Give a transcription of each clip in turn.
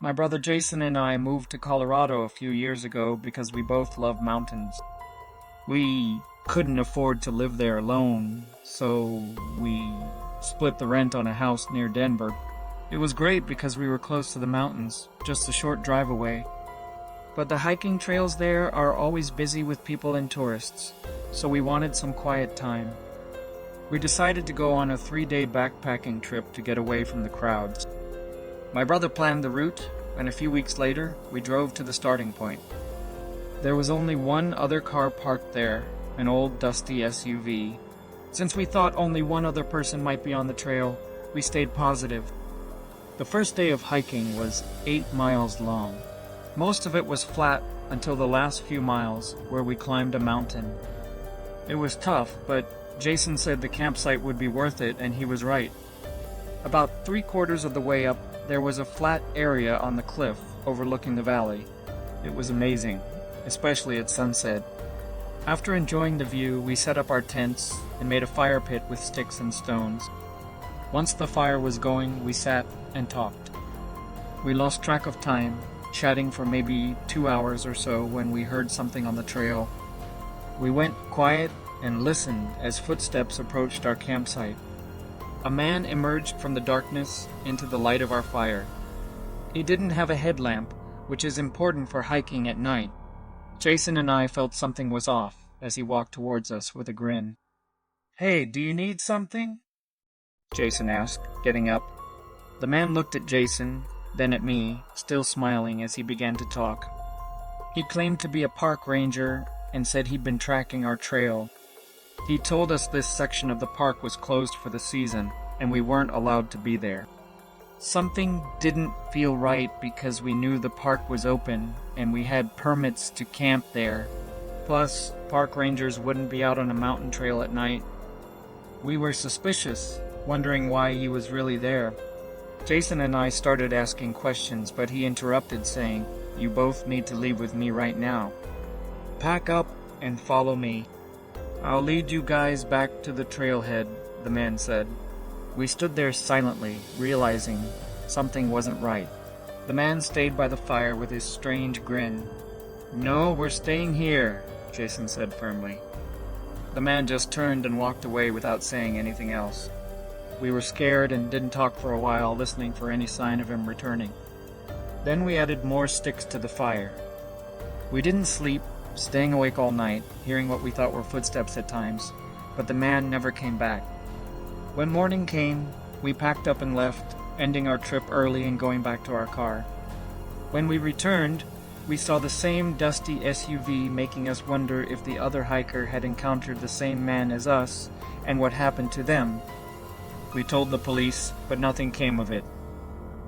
My brother Jason and I moved to Colorado a few years ago because we both love mountains. We couldn't afford to live there alone, so we split the rent on a house near Denver. It was great because we were close to the mountains, just a short drive away. But the hiking trails there are always busy with people and tourists, so we wanted some quiet time. We decided to go on a 3-day backpacking trip to get away from the crowds. My brother planned the route, and a few weeks later, we drove to the starting point. There was only one other car parked there, an old dusty SUV. Since we thought only one other person might be on the trail, we stayed positive. The first day of hiking was 8 miles long. Most of it was flat until the last few miles, where we climbed a mountain. It was tough, but Jason said the campsite would be worth it, and he was right. About 3/4 of the way up, there was a flat area on the cliff overlooking the valley. It was amazing, especially at sunset. After enjoying the view, we set up our tents and made a fire pit with sticks and stones. Once the fire was going, we sat and talked. We lost track of time, chatting for maybe 2 hours or so when we heard something on the trail. We went quiet and listened as footsteps approached our campsite. A man emerged from the darkness into the light of our fire. He didn't have a headlamp, which is important for hiking at night. Jason and I felt something was off as he walked towards us with a grin. "Hey, do you need something?" Jason asked, getting up. The man looked at Jason, then at me, still smiling as he began to talk. He claimed to be a park ranger and said he'd been tracking our trail. He told us this section of the park was closed for the season, and we weren't allowed to be there. Something didn't feel right because we knew the park was open, and we had permits to camp there. Plus, park rangers wouldn't be out on a mountain trail at night. We were suspicious, wondering why he was really there. Jason and I started asking questions, but he interrupted, saying, "You both need to leave with me right now. Pack up and follow me. I'll lead you guys back to the trailhead," the man said. We stood there silently, realizing something wasn't right. The man stayed by the fire with his strange grin. "No, we're staying here," Jason said firmly. The man just turned and walked away without saying anything else. We were scared and didn't talk for a while, listening for any sign of him returning. Then we added more sticks to the fire. We didn't sleep, staying awake all night, hearing what we thought were footsteps at times, but the man never came back. When morning came, we packed up and left, ending our trip early and going back to our car. When we returned, we saw the same dusty SUV, making us wonder if the other hiker had encountered the same man as us and what happened to them. We told the police, but nothing came of it.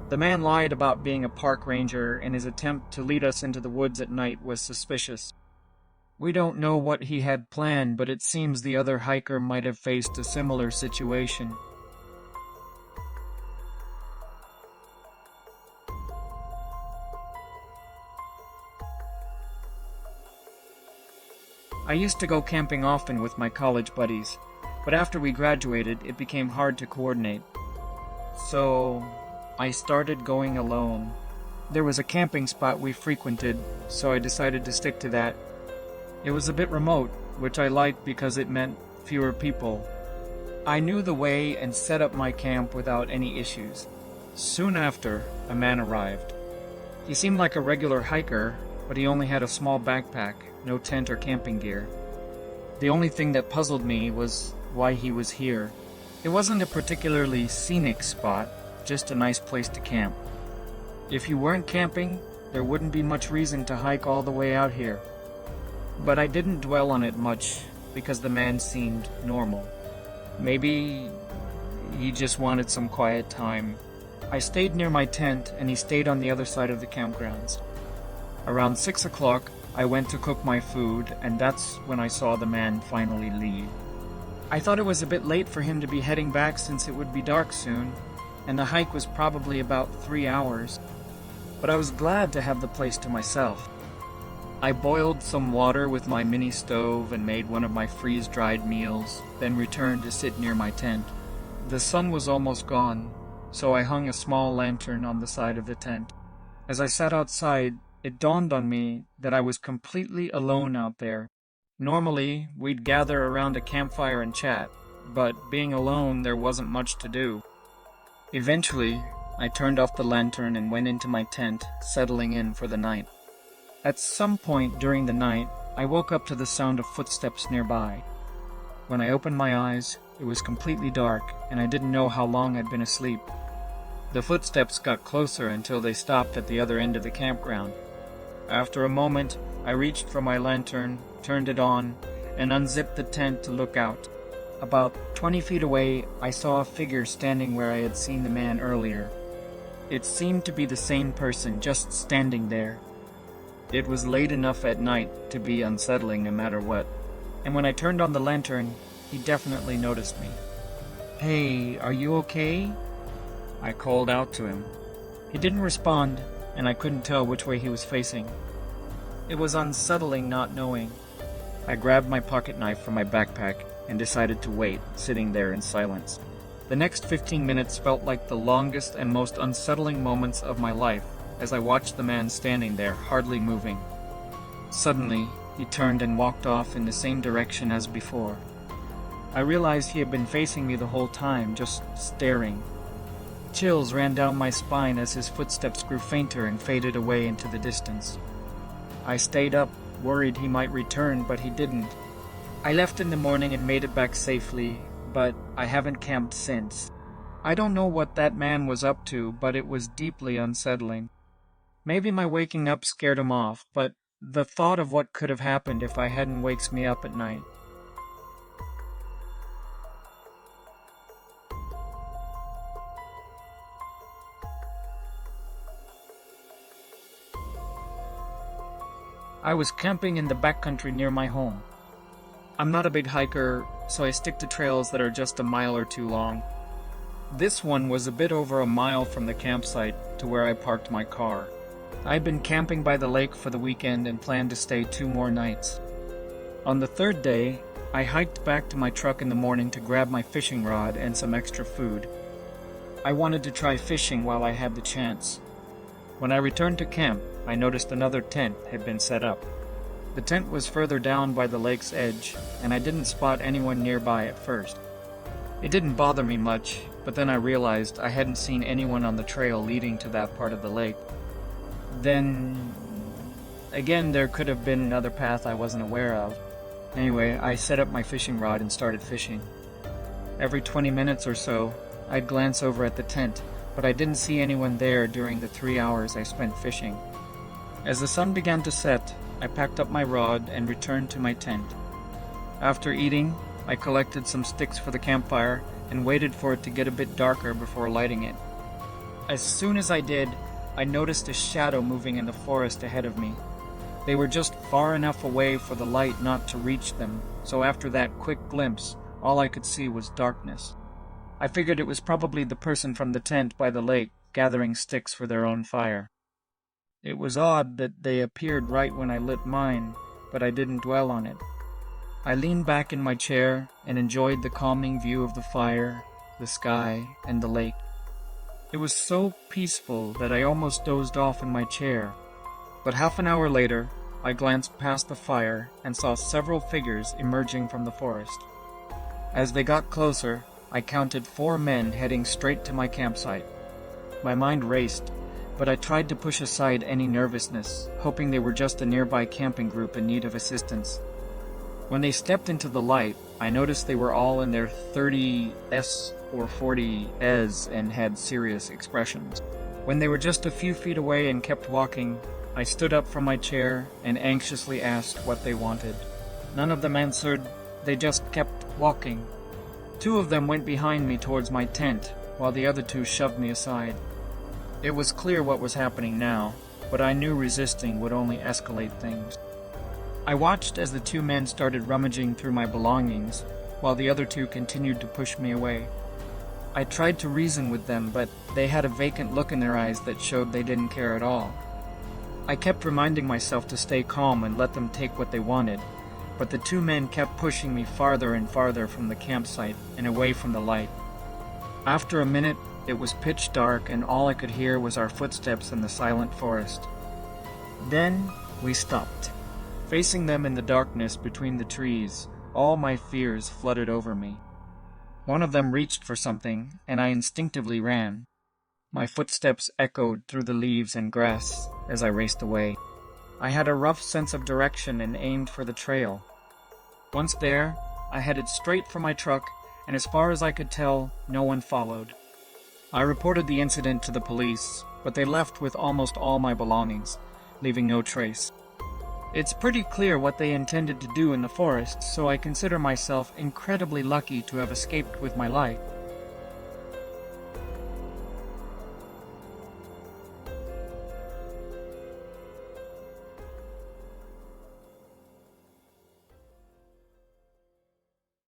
The man lied about being a park ranger, and his attempt to lead us into the woods at night was suspicious. We don't know what he had planned, but it seems the other hiker might have faced a similar situation. I used to go camping often with my college buddies, but after we graduated, it became hard to coordinate. So I started going alone. There was a camping spot we frequented, so I decided to stick to that. It was a bit remote, which I liked because it meant fewer people. I knew the way and set up my camp without any issues. Soon after, a man arrived. He seemed like a regular hiker, but he only had a small backpack, no tent or camping gear. The only thing that puzzled me was why he was here. It wasn't a particularly scenic spot, just a nice place to camp. If you weren't camping, there wouldn't be much reason to hike all the way out here. But I didn't dwell on it much because the man seemed normal. Maybe he just wanted some quiet time. I stayed near my tent and he stayed on the other side of the campgrounds. Around 6 o'clock, I went to cook my food, and that's when I saw the man finally leave. I thought it was a bit late for him to be heading back since it would be dark soon, and the hike was probably about 3 hours. But I was glad to have the place to myself. I boiled some water with my mini stove and made one of my freeze-dried meals, then returned to sit near my tent. The sun was almost gone, so I hung a small lantern on the side of the tent. As I sat outside, it dawned on me that I was completely alone out there. Normally, we'd gather around a campfire and chat, but being alone, there wasn't much to do. Eventually, I turned off the lantern and went into my tent, settling in for the night. At some point during the night, I woke up to the sound of footsteps nearby. When I opened my eyes, it was completely dark, and I didn't know how long I'd been asleep. The footsteps got closer until they stopped at the other end of the campground. After a moment, I reached for my lantern, turned it on, and unzipped the tent to look out. About 20 feet away, I saw a figure standing where I had seen the man earlier. It seemed to be the same person, just standing there. It was late enough at night to be unsettling no matter what, and when I turned on the lantern, he definitely noticed me. "Hey, are you okay?" I called out to him. He didn't respond, and I couldn't tell which way he was facing. It was unsettling not knowing. I grabbed my pocket knife from my backpack and decided to wait, sitting there in silence. The next 15 minutes felt like the longest and most unsettling moments of my life as I watched the man standing there, hardly moving. Suddenly, he turned and walked off in the same direction as before. I realized he had been facing me the whole time, just staring. Chills ran down my spine as his footsteps grew fainter and faded away into the distance. I stayed up, worried he might return, but he didn't. I left in the morning and made it back safely, but I haven't camped since. I don't know what that man was up to, but it was deeply unsettling. Maybe my waking up scared him off, but the thought of what could have happened if I hadn't wakes me up at night. I was camping in the backcountry near my home. I'm not a big hiker, so I stick to trails that are just a mile or two long. This one was a bit over a mile from the campsite to where I parked my car. I'd been camping by the lake for the weekend and planned to stay 2 more nights. On the 3rd day, I hiked back to my truck in the morning to grab my fishing rod and some extra food. I wanted to try fishing while I had the chance. When I returned to camp, I noticed another tent had been set up. The tent was further down by the lake's edge, and I didn't spot anyone nearby at first. It didn't bother me much, but then I realized I hadn't seen anyone on the trail leading to that part of the lake. Then, again, there could have been another path I wasn't aware of. Anyway, I set up my fishing rod and started fishing. Every 20 minutes or so, I'd glance over at the tent, but I didn't see anyone there during the 3 hours I spent fishing. As the sun began to set, I packed up my rod and returned to my tent. After eating, I collected some sticks for the campfire and waited for it to get a bit darker before lighting it. As soon as I did, I noticed a shadow moving in the forest ahead of me. They were just far enough away for the light not to reach them, so after that quick glimpse, all I could see was darkness. I figured it was probably the person from the tent by the lake gathering sticks for their own fire. It was odd that they appeared right when I lit mine, but I didn't dwell on it. I leaned back in my chair and enjoyed the calming view of the fire, the sky, and the lake. It was so peaceful that I almost dozed off in my chair, but half an hour later, I glanced past the fire and saw several figures emerging from the forest. As they got closer, I counted 4 men heading straight to my campsite. My mind raced, but I tried to push aside any nervousness, hoping they were just a nearby camping group in need of assistance. When they stepped into the light, I noticed they were all in their 30s or 40s and had serious expressions. When they were just a few feet away and kept walking, I stood up from my chair and anxiously asked what they wanted. None of them answered, they just kept walking. 2 of them went behind me towards my tent, while the other 2 shoved me aside. It was clear what was happening now, but I knew resisting would only escalate things. I watched as the 2 men started rummaging through my belongings, while the other 2 continued to push me away. I tried to reason with them, but they had a vacant look in their eyes that showed they didn't care at all. I kept reminding myself to stay calm and let them take what they wanted, but the 2 men kept pushing me farther and farther from the campsite and away from the light. After a minute, It was pitch dark, and all I could hear was our footsteps in the silent forest. Then we stopped. Facing them in the darkness between the trees, all my fears flooded over me. One of them reached for something, and I instinctively ran. My footsteps echoed through the leaves and grass as I raced away. I had a rough sense of direction and aimed for the trail. Once there, I headed straight for my truck, and as far as I could tell, no one followed. I reported the incident to the police, but they left with almost all my belongings, leaving no trace. It's pretty clear what they intended to do in the forest, so I consider myself incredibly lucky to have escaped with my life.